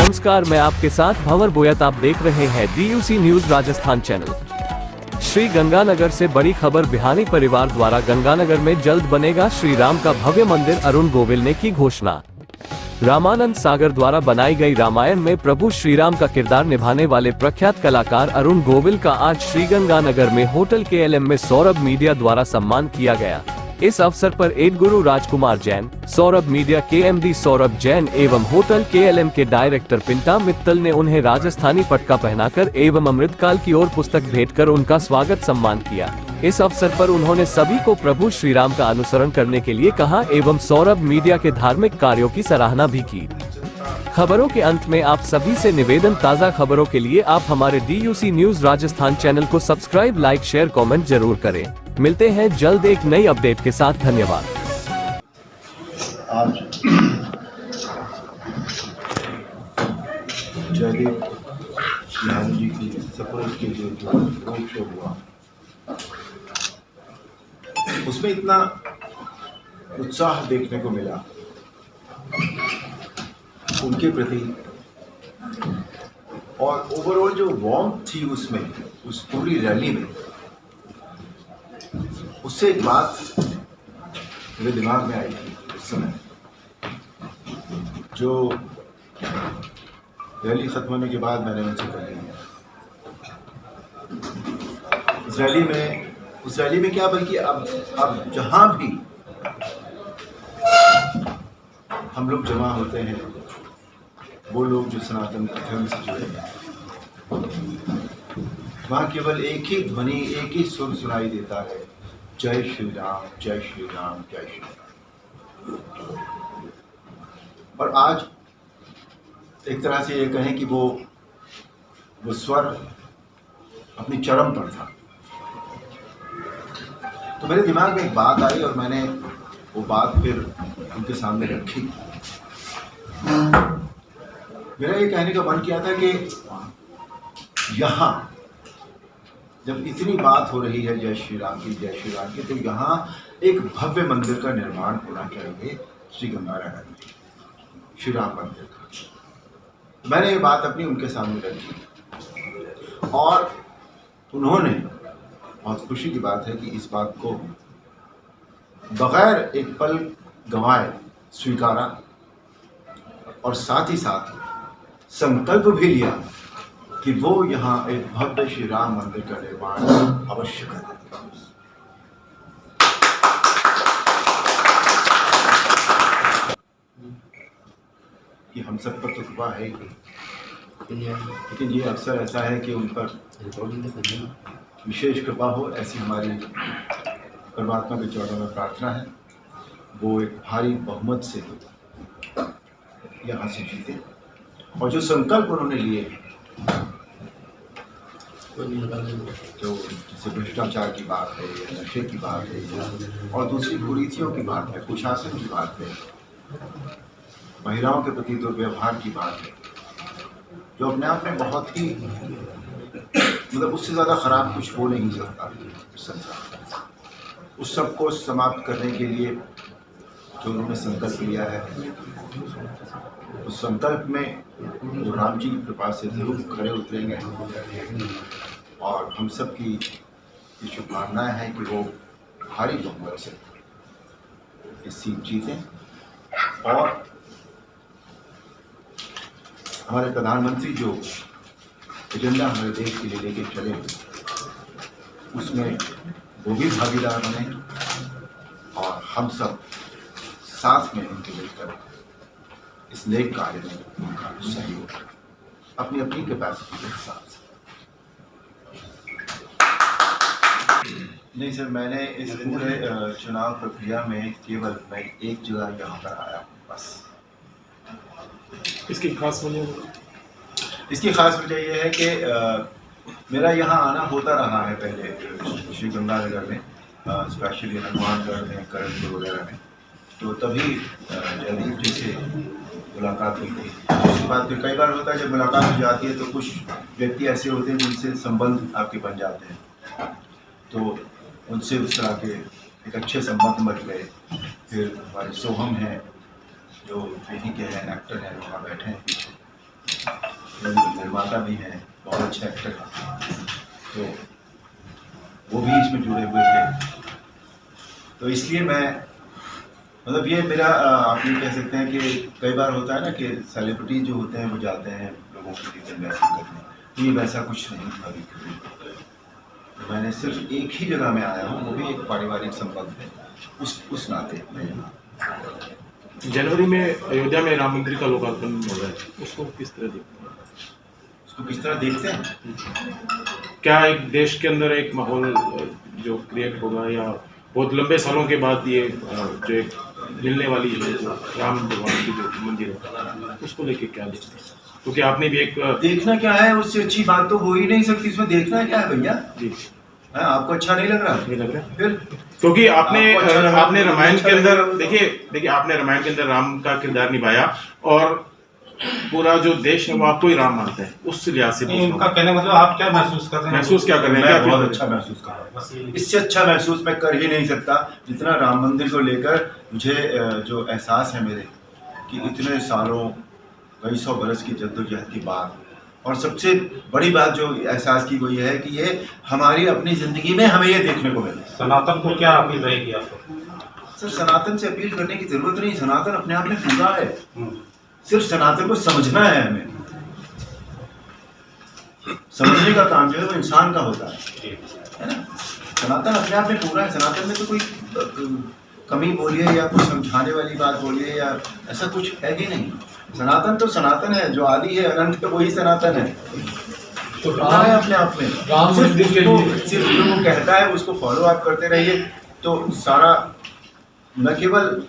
नमस्कार, मैं आपके साथ भंवर बोयत। आप देख रहे हैं DUC news Rajasthan channel. Shri Ganganagar से बड़ी खबर। बिहारी परिवार द्वारा गंगानगर में जल्द बनेगा श्री राम का भव्य मंदिर, अरुण गोविल ने की घोषणा। रामानंद सागर द्वारा बनाई गई रामायण में प्रभु श्री राम का किरदार निभाने वाले प्रख्यात कलाकार अरुण गोविल का आज श्री गंगानगर में होटल KLM में सौरभ मीडिया द्वारा सम्मान किया गया। इस अवसर पर एड गुरु राजकुमार जैन, सौरभ मीडिया के MD सौरभ जैन एवं होटल KLM के डायरेक्टर पिंटा मित्तल ने उन्हें राजस्थानी पटका पहनाकर एवं अमृतकाल की ओर पुस्तक भेंट कर उनका स्वागत सम्मान किया। इस अवसर पर उन्होंने सभी को प्रभु श्री राम का अनुसरण करने के लिए कहा एवं सौरभ मीडिया के धार्मिक कार्यों की सराहना भी की। खबरों के अंत में आप सभी से निवेदन, ताज़ा खबरों के लिए आप हमारे DUC न्यूज राजस्थान चैनल को सब्सक्राइब, लाइक, शेयर, कमेंट जरूर करें। मिलते हैं जल्द एक नई अपडेट के साथ। धन्यवाद। आज जयदेव सिंह जी की सपोर्ट के लिए जो रोड शो हुआ, उसमें इतना उत्साह देखने को मिला उनके प्रति, और ओवरऑल जो वार्मथ थी उसमें, उस पूरी रैली में, उससे एक बात मेरे दिमाग में आई थी उस समय। जो रैली खत्म होने के बाद मैंने उनसे कही, उस रैली में क्या, बल्कि अब जहाँ भी हम लोग जमा होते हैं, वो लोग जो सनातन धर्म से जुड़े हैं, वहाँ केवल एक ही ध्वनि, एक ही सुर सुनाई देता है, जय श्री राम, जय श्री राम, जय श्री राम। और आज एक तरह से ये कहें कि वो स्वर अपनी चरम पर था। तो मेरे दिमाग में एक बात आई और मैंने वो बात फिर उनके सामने रखी। मेरा ये कहने का मन किया था कि यहाँ जब इतनी बात हो रही है जय श्री राम की, जय श्री राम की, तो यहाँ एक भव्य मंदिर का निर्माण होना चाहिए श्री गंगानगर में, श्री राम मंदिर का। मैंने ये बात अपनी उनके सामने रखी और उन्होंने, बहुत खुशी की बात है कि इस बात को बगैर एक पल गंवाए स्वीकारा और साथ ही साथ संकल्प भी लिया कि वो यहाँ एक भव्य श्री राम मंदिर का निर्माण अवश्य करेंगे। कि हम सब पर तो कृपा है ही, लेकिन ये अक्सर ऐसा है कि उन पर विशेष कृपा हो, ऐसी हमारी परमात्मा के चरणों में प्रार्थना है। वो एक भारी बहुमत से यहाँ से जीते और जो संकल्प उन्होंने लिए, जो जैसे भ्रष्टाचार की बात है, या नशे की बात है, और दूसरी कुरीतियों की बात है, कुशासन की बात है, महिलाओं के प्रति दुर्व्यवहार की बात है, जो अपने आप में बहुत ही, मतलब उससे ज़्यादा खराब कुछ हो नहीं सकता संसार। उस सब को समाप्त करने के लिए जो उन्होंने संकल्प लिया है, उस संकल्प में वो राम जी की कृपा से जरूर खड़े उतरेंगे। और हम सब की ये शुभकामनाएं हैं कि वो भारी बहुमत से इस सीट जीतें और हमारे प्रधानमंत्री जो एजेंडा हमारे देश के लिए लेके चले, उसमें वो भी भागीदार बने और हम सब साथ में उनके मिलकर इस नेक कार्य में उनका सहयोग अपनी अपनी कैपेसिटी के हिसाब से। नहीं सर, मैंने इस पूरे चुनाव प्रक्रिया में केवल मैं एक जगह यहाँ पर आया हूँ बस। इसकी खास वजह यह है कि मेरा यहाँ आना होता रहा है पहले श्री गंगानगर में, स्पेशली हनुमानगढ़ में, करणपुर वगैरह में। तो तभी जयदीप जी से मुलाकात हुई थी। उसके बाद फिर कई बार होता है जब मुलाकात हो जाती है तो कुछ व्यक्ति ऐसे होते हैं जिनसे संबंध आपके बन जाते हैं, तो उनसे उस तरह के एक अच्छे संबंध बन गए। फिर हमारे सोहम हैं जो यहीं के हैं, एक्टर हैं, वहाँ बैठे हैं पीछे, निर्माता भी हैं, बहुत अच्छे एक्टर हैं, तो वो भी इसमें जुड़े हुए थे। तो इसलिए मैं मतलब ये मेरा आप ये कह सकते हैं कि कई बार होता है ना कि सेलिब्रिटी जो होते हैं वो जाते हैं लोगों के लिए मैसेज करने, तो ये वैसा कुछ नहीं था अभी। मैंने सिर्फ एक ही जगह में आया हूँ, वो भी एक पारिवारिक संबंध है, उस नाते मैं यहाँ। जनवरी में अयोध्या में राम मंदिर का लोकार्पण हो रहा है, उसको किस तरह देखते हैं? उसको किस तरह देखते हैं? क्या एक देश के अंदर एक माहौल जो क्रिएट होगा, या बहुत लंबे सालों के बाद ये जो एक मिलने वाली है जो राम भगवान की जो मंदिर है, उसको लेके क्या देखते हैं? क्योंकि आपने भी एक देखना क्या है, उससे अच्छी बात तो हो ही नहीं सकती, इसमें देखना क्या है भैया जी? आपको अच्छा नहीं लग रहा? नहीं लग रहा फिर क्योंकि आपने रामायण के अंदर अच्छा देखिए आपने रामायण के अंदर राम का किरदार निभाया, और पूरा जो देश है वो आपको ही राम मानता है, उस लिहाज से उनका कहने मतलब आप क्या महसूस कर रहे हैं? महसूस क्या कर रहे हैं? मैं बहुत अच्छा महसूस कर रहा हूँ, इससे अच्छा महसूस मैं कर ही नहीं सकता जितना राम मंदिर को लेकर मुझे जो एहसास है मेरे, कि इतने सालों कई सौ बरस की जद्दोजहद की बात, और सबसे बड़ी बात जो एहसास की वो ये है कि ये हमारी अपनी ज़िंदगी में हमें ये देखने को मिला। सनातन को क्या अपील रहेगी आपको? सर सनातन से अपील करने की ज़रूरत नहीं, सनातन अपने आप में पूरा है, सिर्फ सनातन को समझना है हमें। समझने का काम जो है वो इंसान का होता है ना? सनातन अपने आप में पूरा है, सनातन में तो कोई कमी बोलिए या कुछ समझाने वाली बात बोलिए या ऐसा कुछ है ही नहीं। सनातन तो सनातन है, जो आदि है अनंत है, वही सनातन है, तो राम है अपने आप में। सिर्फ जो वो कहता है उसको फॉलो आप करते रहिए, तो सारा न केवल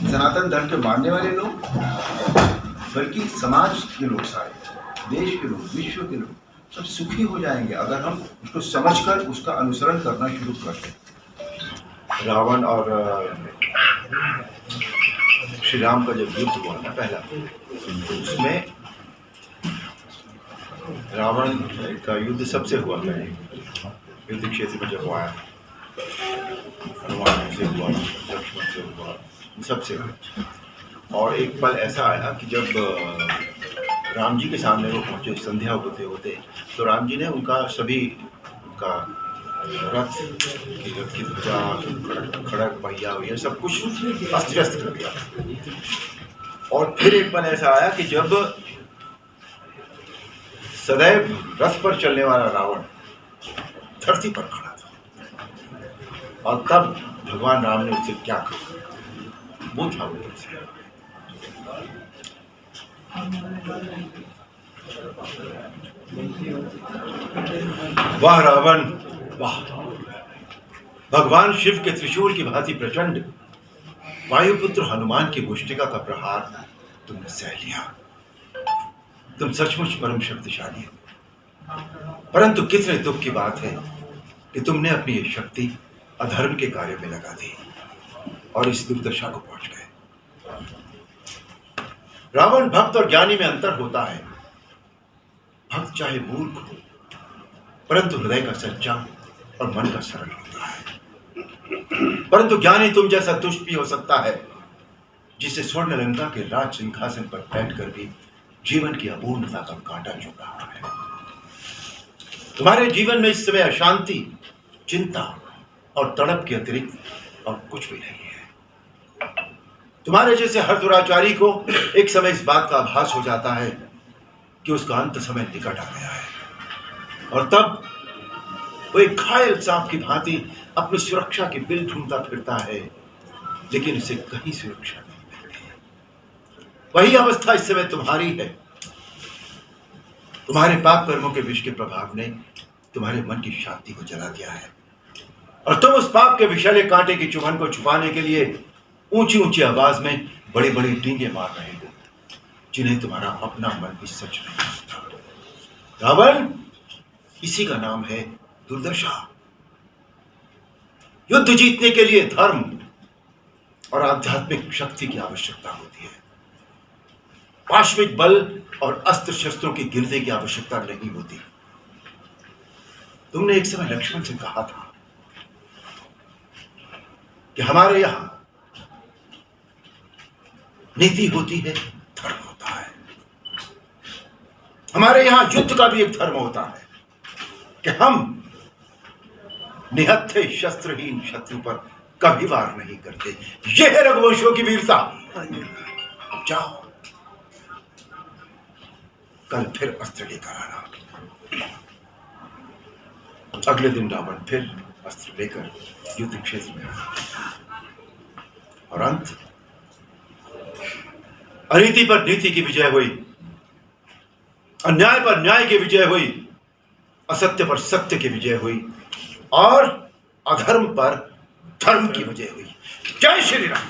सनातन धर्म के मानने वाले लोग बल्कि समाज के लोग, सारे देश के लोग, विश्व के लोग सब सुखी हो जाएंगे अगर हम उसको समझकर उसका अनुसरण करना शुरू कर दें। रावण और श्री राम का जब युद्ध हुआ ना पहला, तो उसमें रावण का युद्ध सबसे हुआ था, युद्ध क्षेत्र में जब वो आया, हनुमान से हुआ, लक्ष्मण से हुआ, सबसे हुआ। और एक पल ऐसा आया कि जब राम जी के सामने वो पहुँचे संध्या होते होते, तो राम जी ने उनका रथ की ध्वजा, खड़ग पहिया हुई सब कुछ अस्त व्यस्त कर दिया। और फिर एक पल ऐसा आया कि जब सदैव रथ पर चलने वाला रावण धरती पर खड़ा था, और तब भगवान राम ने उससे क्या कहा, वो था वो। वाह रावण वाह, भगवान शिव के त्रिशूल की भांति प्रचंड वायुपुत्र हनुमान की मुष्टिका का प्रहार तुमने सह लिया। तुम सचमुच परम शक्तिशाली हो, परंतु कितने दुख की बात है कि तुमने अपनी ये शक्ति अधर्म के कार्य में लगा दी और इस दुर्दशा को पहुंच गए। रावण भक्त और ज्ञानी में अंतर होता है। भक्त चाहे मूर्ख हो, परंतु हृदय का सच्चा और मन का सरल होता है। परंतु ज्ञानी तुम जैसा दुष्ट भी हो सकता है, जिसे स्वर्ण लंका के राज सिंहासन पर बैठकर भी जीवन की अपूर्णता का कांटा चुभ रहा है। तुम्हारे जीवन में इस समय अशांति, चिंता और तड़प के अतिरिक्त और कुछ भी नहीं है। तुम्हारे जैसे हर दुराचारी को एक समय इस बात का आभास हो जाता है कि उसका अंत समय निकट आ गया है, और तब वो एक घायल सांप की भांति अपनी सुरक्षा की बिल ढूंढता फिरता है, लेकिन उसे कहीं सुरक्षा नहीं मिलती। वही अवस्था इस समय तुम्हारी है। तुम्हारे पाप कर्मों के विष के प्रभाव ने तुम्हारे मन की शांति को जला दिया है, और तुम उस पाप के विषैले कांटे की चुभन को छुपाने के लिए ऊंची ऊंची आवाज में बड़ी बड़ी डींगे मार रहे हो, जिन्हें तुम्हारा अपना मन भी सच नहीं मानता। रावण, इसी का नाम है दुर्दशा। युद्ध जीतने के लिए धर्म और आध्यात्मिक शक्ति की आवश्यकता होती है। पाश्विक बल और अस्त्र शस्त्रों की गिरने की आवश्यकता नहीं होती। तुमने एक समय लक्ष्मण से कहा था कि हमारे यहां नीति होती है, धर्म होता है। हमारे यहां युद्ध का भी एक धर्म होता है कि हम निहत्थे शस्त्रहीन शत्रु पर कभी वार नहीं करते। यह है रघुवंशियों की वीरता। अब जाओ, कल फिर अस्त्र लेकर आना। अगले दिन रावण फिर अस्त्र लेकर युद्ध क्षेत्र में आया और अंत अनीति पर नीति की विजय हुई, अन्याय पर न्याय की विजय हुई, असत्य पर सत्य की विजय हुई और अधर्म पर धर्म की विजय हुई। जय श्री राम।